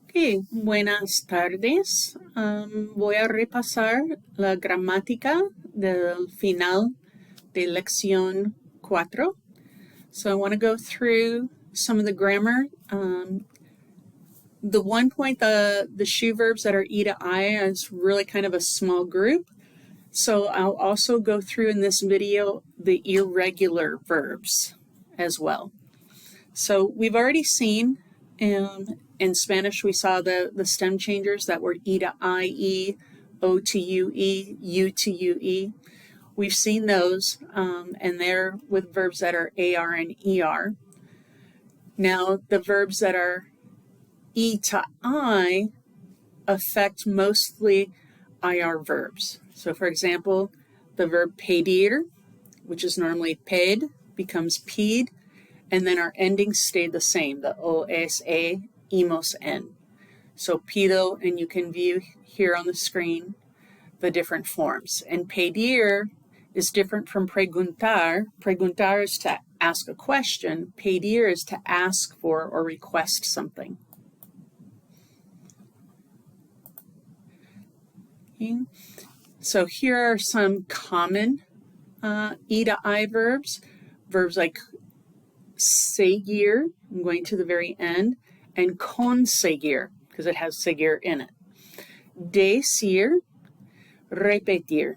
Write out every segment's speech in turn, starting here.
Ok, buenas tardes. Voy a repasar la gramática del final de Lección 4. So I want to go through some of the grammar. The one point, the shoe verbs that are E to I is really kind of a small group. So I'll also go through in this video the irregular verbs as well. So we've already seen in Spanish, we saw the stem changers that were E to IE, O to UE, U to UE. We've seen those, and they're with verbs that are AR and ER. Now, the verbs that are E to I affect mostly IR verbs. So, for example, the verb pedir, which is normally ped, becomes ped, and then our endings stay the same, the OSA, imos, N. So pido, and you can view here on the screen the different forms. And pedir is different from preguntar. Preguntar is to ask a question. Pedir is to ask for or request something. Okay. So here are some common E to I verbs. Verbs like seguir, I'm going to the very end, and conseguir, because it has seguir in it. Decir, repetir.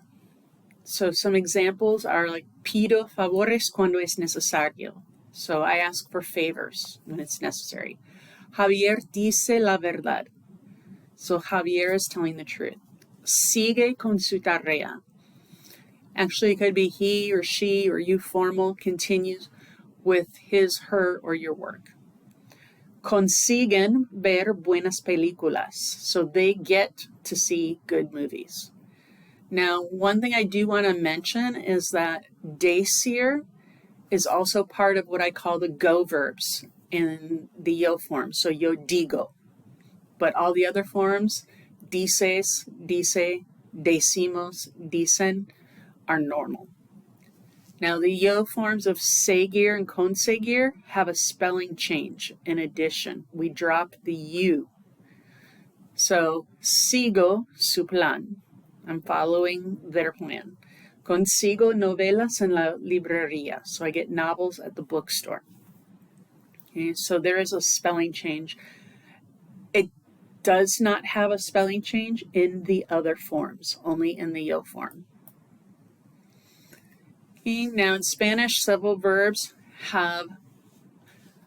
So some examples are like pido favores cuando es necesario. So I ask for favors when it's necessary. Javier dice la verdad. So Javier is telling the truth. Sigue con su tarea. Actually, it could be he or she or you formal, continues with his, her, or your work. Consiguen ver buenas películas. So they get to see good movies. Now, one thing I do want to mention is that decir is also part of what I call the go verbs in the yo form. So yo digo. But all the other forms, dices, dice, decimos, dicen, are normal. Now, the yo forms of seguir and conseguir have a spelling change. In addition, we drop the U. So, sigo su plan. I'm following their plan. Consigo novelas en la librería. So I get novels at the bookstore. Okay, so there is a spelling change. It does not have a spelling change in the other forms, only in the yo form. Okay, now in Spanish, several verbs have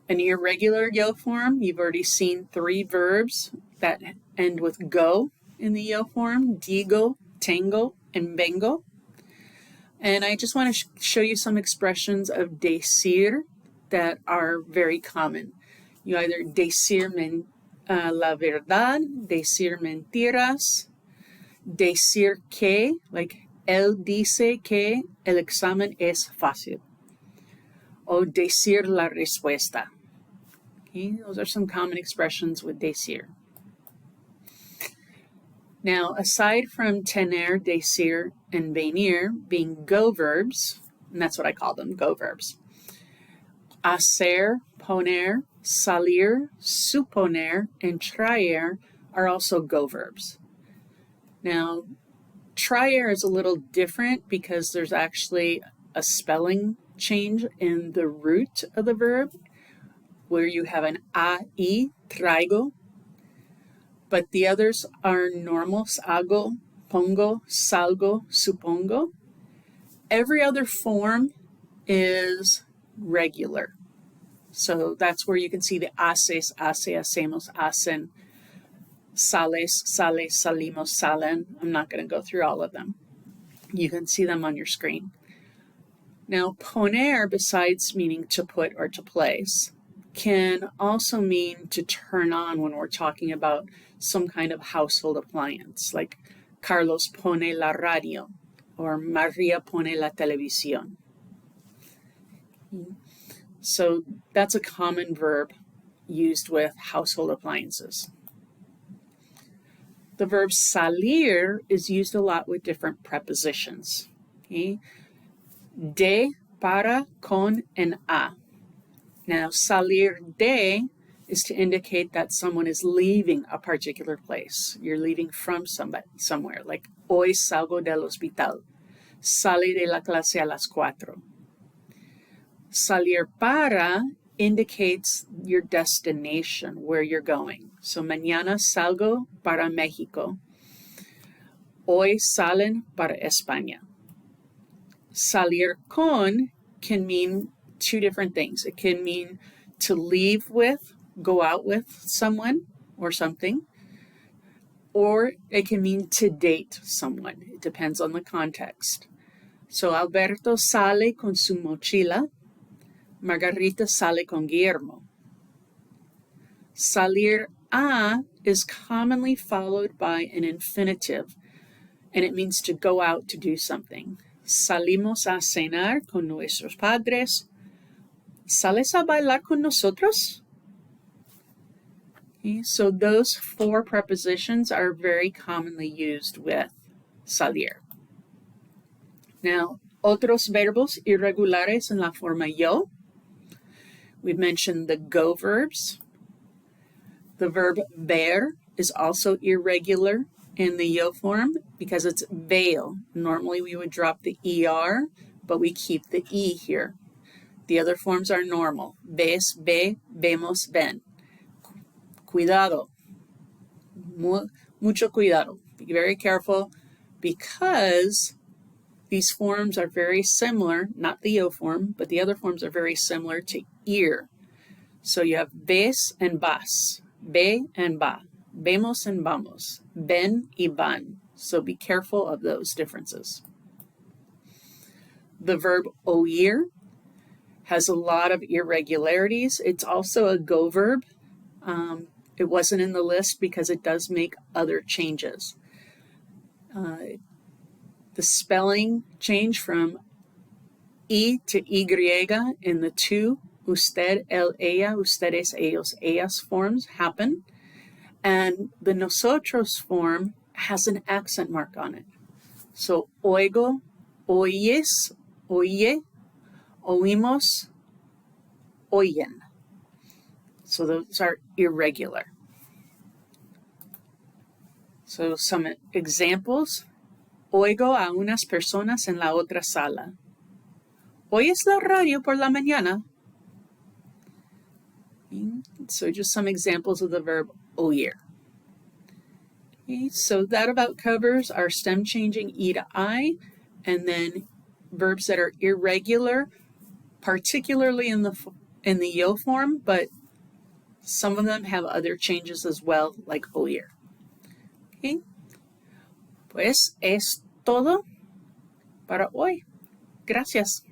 an irregular yo form. You've already seen 3 verbs that end with go in the yo form: digo, tengo, and vengo. And I just want to show you some expressions of decir that are very common. You either decir la verdad, decir mentiras, decir que, like él dice que el examen es fácil, o decir la respuesta. Okay, those are some common expressions with decir. Now, aside from tener, decir, and venir being go verbs, and that's what I call them, go verbs, hacer, poner, salir, suponer, and traer are also go verbs. Now, traer is a little different because there's actually a spelling change in the root of the verb where you have an ai, traigo, but the others are normal, hago, pongo, salgo, supongo. Every other form is regular. So that's where you can see the haces, hace, hacemos, hacen, sales, sale, salimos, salen. I'm not going to go through all of them. You can see them on your screen. Now, poner, besides meaning to put or to place, can also mean to turn on when we're talking about some kind of household appliance, like Carlos pone la radio or Maria pone la televisión. So that's a common verb used with household appliances. The verb salir is used a lot with different prepositions. Okay? De, para, con, and a. Now, salir de is to indicate that someone is leaving a particular place. You're leaving from somewhere, like hoy salgo del hospital. Salí de la clase a las 4. Salir para indicates your destination, where you're going. So mañana salgo para México. Hoy salen para España. Salir con can mean two different things. It can mean to leave with, go out with someone or something, or it can mean to date someone. It depends on the context. So Alberto sale con su mochila. Margarita sale con Guillermo. Salir a is commonly followed by an infinitive, and it means to go out to do something. Salimos a cenar con nuestros padres. ¿Sales a bailar con nosotros? Okay, so those 4 prepositions are very commonly used with salir. Now, otros verbos irregulares en la forma yo. We've mentioned the go verbs. The verb ver is also irregular in the yo form because it's veo. Normally we would drop the er, but we keep the e here. The other forms are normal. Ves, ve, vemos, ven. Cuidado. Mucho cuidado. Be very careful because these forms are very similar, not the yo form, but the other forms are very similar to ir. So you have ves and vas, ve and va, vemos and vamos, ven y van. So be careful of those differences. The verb oír has a lot of irregularities. It's also a go verb. It wasn't in the list because it does make other changes. The spelling change from E to Y in the two usted, él, ella, ustedes, ellos, ellas forms happen. And the nosotros form has an accent mark on it. So oigo, oyes, oye, oímos, oyen. So those are irregular. So some examples. Oigo a unas personas en la otra sala. ¿Oyes la radio por la mañana? So just some examples of the verb oír. Okay, so that about covers our stem changing E to I, and then verbs that are irregular, particularly in the yo form, but some of them have other changes as well, like oír. Okay. Pues es todo para hoy. Gracias.